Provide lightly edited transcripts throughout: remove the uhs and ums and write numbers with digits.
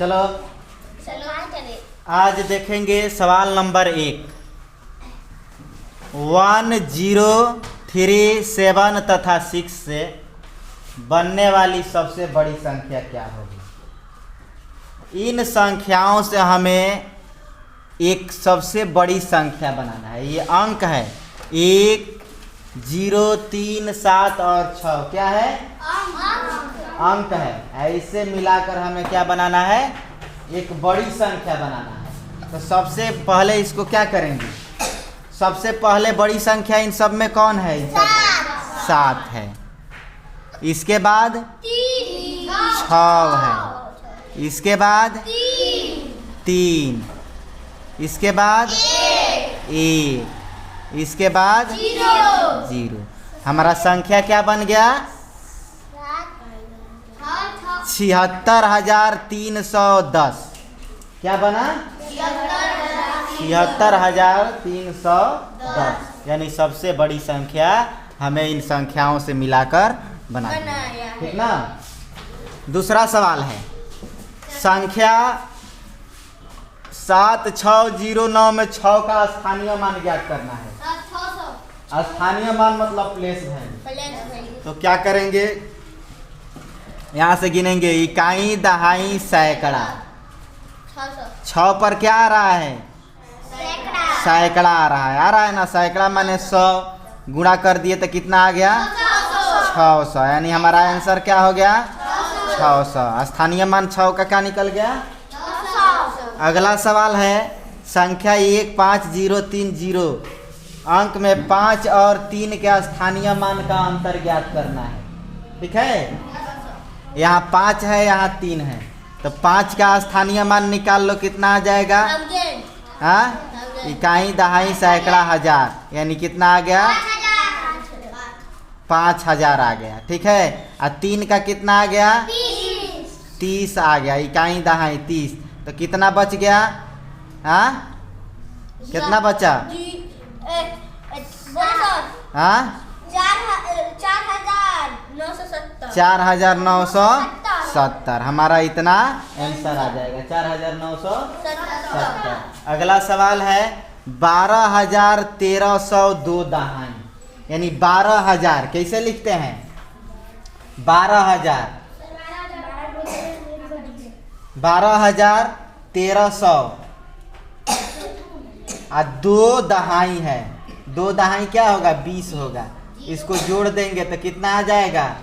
चलो चले। आज देखेंगे सवाल नंबर 1। 1, 0, 3, 7 तथा 6 से बनने वाली सबसे बड़ी संख्या क्या होगी। इन संख्याओं से हमें एक सबसे बड़ी संख्या बनाना है। ये अंक है 1, 0, 3, 7 और 6 क्या है, अंक है। ऐसे मिलाकर हमें क्या बनाना है, एक बड़ी संख्या बनाना है। तो सबसे पहले इसको क्या करेंगे, सबसे पहले बड़ी संख्या इन सब में कौन है, 7 है। इसके बाद 6 है, इसके बाद 3, इसके बाद 1, इसके बाद 0। हमारा संख्या क्या बन गया, 76,310। क्या बना, 76,310। यानी सबसे बड़ी संख्या हमें इन संख्याओं से मिलाकर बनाना है, ठीक ना। दूसरा सवाल है, संख्या 7609 में 6 का स्थानीय मान ज्ञात करना है। स्थानीय मान मतलब प्लेस वैल्यू। तो क्या करेंगे, यहाँ से गिनेंगे इकाई, दहाई, सैकड़ा। 6 पर क्या आ रहा है, सैकड़ा आ रहा है ना। सैकड़ा माने 100 गुणा कर दिए तो कितना आ गया, 600। यानी हमारा आंसर क्या हो गया, 600। स्थानीय मान 6 का क्या निकल गया। अगला सवाल है, संख्या 15030 अंक में 5 और 3 के स्थानीय मान का अंतर ज्ञात करना है, ठीक है। यहाँ 5 है, यहाँ 3 है, तो 5 का स्थानीय मान निकाल लो, कितना आ जाएगा, हाँ, इकाई, दहाई, सैकड़ा, हजार, यानी कितना आ गया, 5000 आ गया, ठीक है। और 3 का कितना आ गया, 30 आ गया, इकाई, दहाई 30। तो कितना बच गया, हाँ, कितना बचा, हाँ, 4970। हमारा इतना आंसर आ जाएगा, 4970। अगला सवाल है, 12,1302 दहाई, यानी 12,000 कैसे लिखते हैं, 12,1300 और 2 दहाई है। 2 दहाई क्या होगा, 20 होगा। इसको जोड़ देंगे तो कितना आ जाएगा,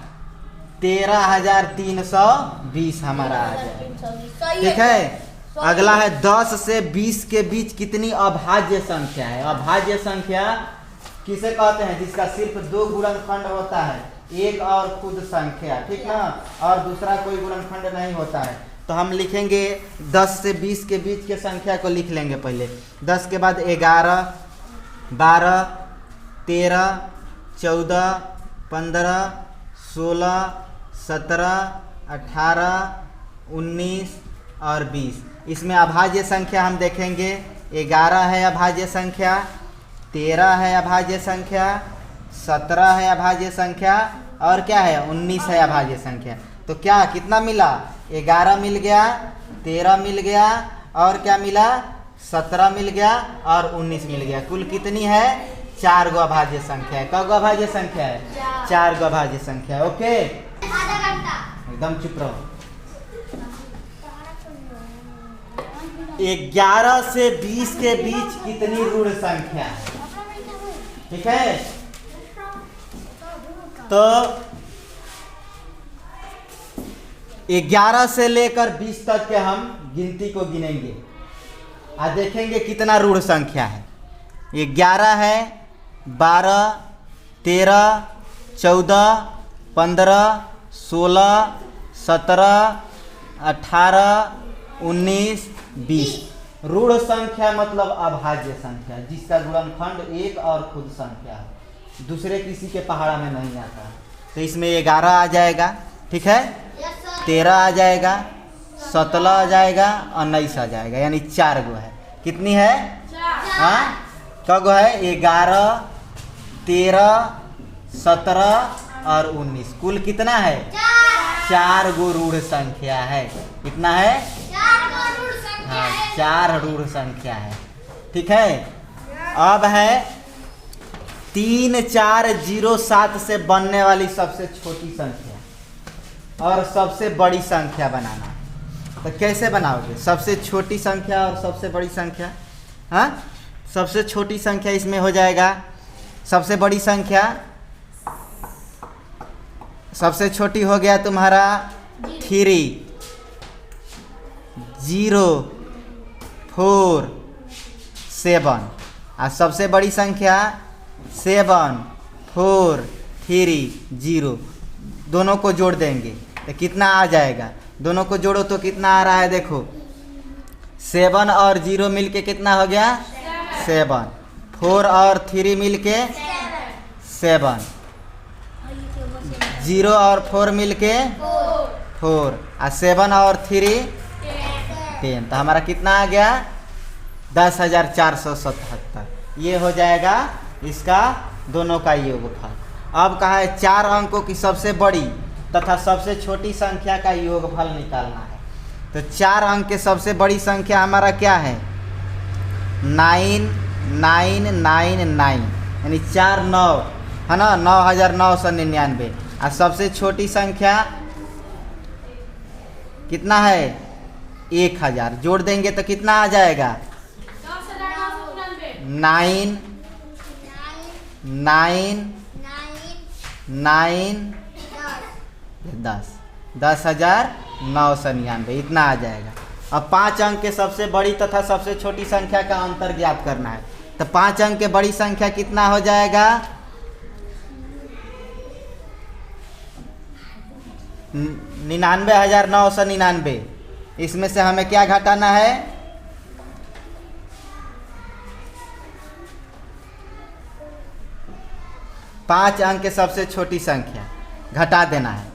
13,320 हमारा आ जाएगा, ठीक है। अगला है, 10 से 20 के बीच कितनी अभाज्य संख्या है। अभाज्य संख्या किसे कहते हैं, जिसका सिर्फ 2 गुणनखंड होता है, एक और खुद संख्या, ठीक ना, और दूसरा कोई गुणनखंड नहीं होता है। तो हम लिखेंगे 10 से 20 के बीच के संख्या को लिख लेंगे पहले। 10 के बाद 11, 12, 13, 14, 15, 16, 17, 18, 19 और 20। इसमें अभाज्य संख्या हम देखेंगे, 11 है अभाज्य संख्या, 13 है अभाज्य संख्या, 17 है अभाज्य संख्या, और क्या है, 19 है अभाज्य संख्या। तो क्या कितना मिला, 11 मिल गया, 13 मिल गया, और क्या मिला, 17 मिल गया, और 19 मिल गया। कुल कितनी है, 4 गो अभाज्य संख्या है। क गो अभाज्य संख्या है, 4 गो अभाज्य संख्या है। ओके, एकदम चुप रहो। 11 से 20 के बीच कितनी ऋण संख्या है, ठीक है। तो 11 से लेकर 20 तक के हम गिनती को गिनेंगे और देखेंगे कितना ऋण संख्या है। 11 है, 12, 13, 14, 15, 16, 17, 18, 19, 20। ऋण संख्या मतलब अभाज्य संख्या, जिसका गुणनखंड एक और खुद संख्या है, दूसरे किसी के पहाड़ा में नहीं आता। तो इसमें 11 आ जाएगा, ठीक है, 13 आ जाएगा, 17 आ जाएगा, 19 आ जाएगा, यानी 4 गो है। कितनी है, हाँ, क गो है, 11, 13, 17 और 19। कुल कितना है, 4 गो ऋण संख्या है। कितना है, हाँ 4 ऋण संख्या है। ठीक है, अब है 3407 से बनने वाली सबसे छोटी संख्या और सबसे बड़ी संख्या बनाना है। तो कैसे बनाओगे? सबसे छोटी संख्या और सबसे बड़ी संख्या। हाँ, सबसे छोटी संख्या इसमें हो जाएगा सबसे बड़ी संख्या। सबसे छोटी हो गया तुम्हारा 3 0 4 7 और सबसे बड़ी संख्या 7 4 3 0। दोनों को जोड़ देंगे तो कितना आ जाएगा? दोनों को जोड़ो तो कितना आ रहा है? देखो 7 और 0 मिलके कितना हो गया? 7। 4 और 3 मिलके 7। 0 और 4 मिलके 4 और 7 और 3 10। तो हमारा कितना आ गया? 10,477। ये हो जाएगा इसका दोनों का योगफल। अब कहा है 4 अंकों की सबसे बड़ी तथा सबसे छोटी संख्या का योगफल निकालना है। तो 4 अंक के सबसे बड़ी संख्या हमारा क्या है? 9999, यानी 4 9 है ना, 9999। और सबसे छोटी संख्या कितना है? 1000। जोड़ देंगे तो कितना आ जाएगा? 9 9 9 10,999, इतना आ जाएगा। अब 5 अंक के सबसे बड़ी तथा सबसे छोटी संख्या का अंतर ज्ञात करना है। तो 5 अंक के बड़ी संख्या कितना हो जाएगा? 99,999। इसमें से हमें क्या घटाना है? 5 अंक के सबसे छोटी संख्या घटा देना है।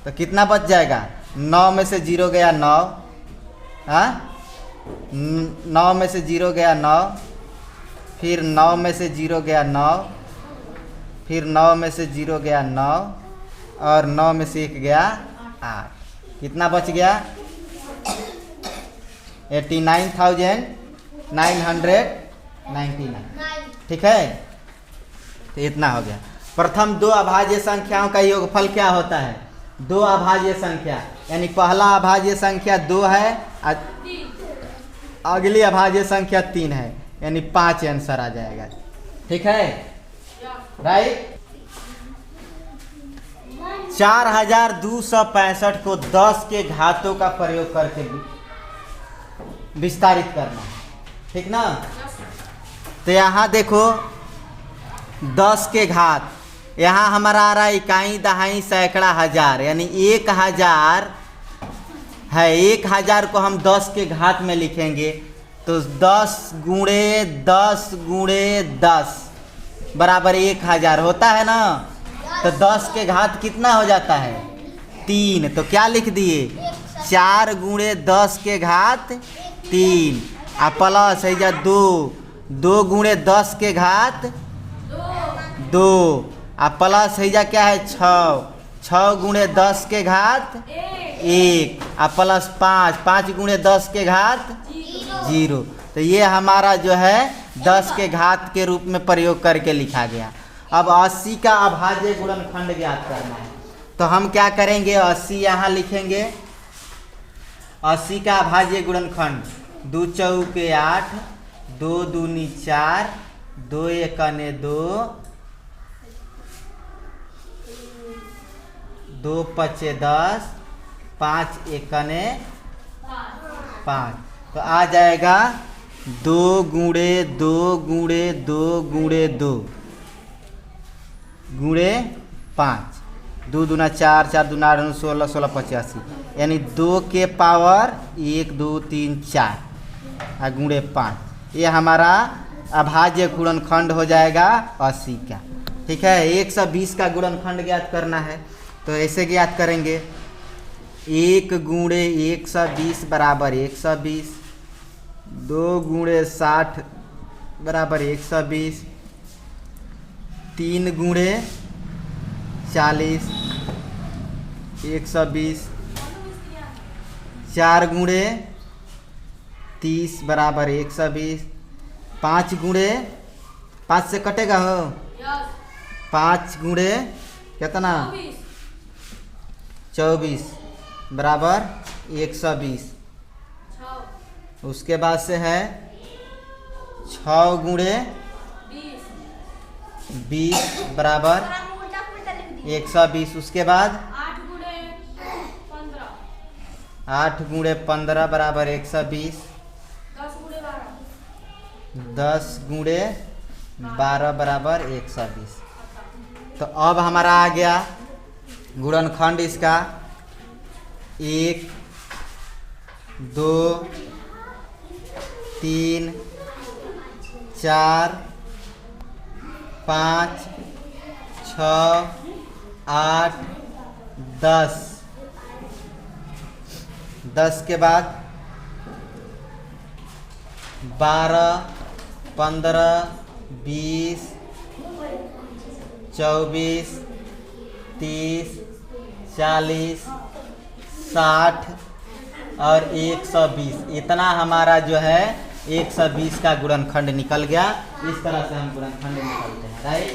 तो कितना बच जाएगा? 9 में से 0 गया 9, हाँ 9 में से 0 गया 9, फिर 9 में से 0 गया 9, फिर 9 में से 0 गया 9 और 9 में से 1 गया 8। कितना बच गया? 89,999। ठीक है, तो इतना हो गया। प्रथम 2 अभाज्य संख्याओं का योगफल क्या होता है? 2 अभाज्य संख्या, यानी पहला अभाज्य संख्या 2 है, अगली अभाज्य संख्या 3 है, यानी 5 आंसर आ जाएगा। ठीक है, राइट। 4265 को 10 के घातों का प्रयोग करके विस्तारित करना है। ठीक ना? तो यहाँ देखो 10 के घात, यहाँ हमारा आ रहा है इकाई दहाई सैकड़ा हजार, यानी 1000 है। 1000 को हम 10 के घात में लिखेंगे तो 10 गुणे 10 गुणे 10 बराबर 1000 होता है ना। तो 10 के घात कितना हो जाता है? 3। तो क्या लिख दिए? 4 गुणे 10 के घात 3 आ प्लस है जा 2 गुणे 10 के घात 2 आ प्लस है जा क्या है? 6 गुणे 10 के घात 1 आ प्लस 5 गुणे 10 के घात 0। तो ये हमारा जो है 10 के घात के रूप में प्रयोग करके लिखा गया। अब 80 का अभाज्य गुणनखंड ज्ञात करना है। तो हम क्या करेंगे? 80 यहाँ लिखेंगे। 80 का अभाज्य गुणनखंड 2 चौके 8, 2 दूनी 4, 2 एकने 2, 2 पचे 10, 5 एकने 5। तो आ जाएगा 2 गुणे 2 गुणे 2 गुणे 2 गुणे 5, 2 दूना 4, 4 दूना 8, 16, 16 85, यानी 2 के पावर 1 2 3 4 और गुणे 5। ये हमारा अभाज्य गुणनखंड हो जाएगा 80 का। ठीक है, 120 का गुणनखंड ज्ञात करना है। तो ऐसे ज्ञात करेंगे 1 गुणे 120 बराबर 120, 2 गुणे 60 बराबर 120, 3 गुणे 40 120, 4 गुणे 30 बराबर 120। 5 गुणे 5 से कटेगा हो, 5 गुणे कितना 24 बराबर 120। उसके बाद से है 6 गुणे 20 बराबर 120। उसके बाद 8 गुणे 15 बराबर 120। 10 गुणे 12 बराबर 120। तो अब हमारा आ गया गुणनखंड इसका 1 2 3 4 5 6 8 10। 10 के बाद 12 15 20 24 30 40 60 और 120। इतना हमारा जो है 120 का गुणनखंड निकल गया। इस तरह से हम गुणनखंड निकालते हैं, राइट।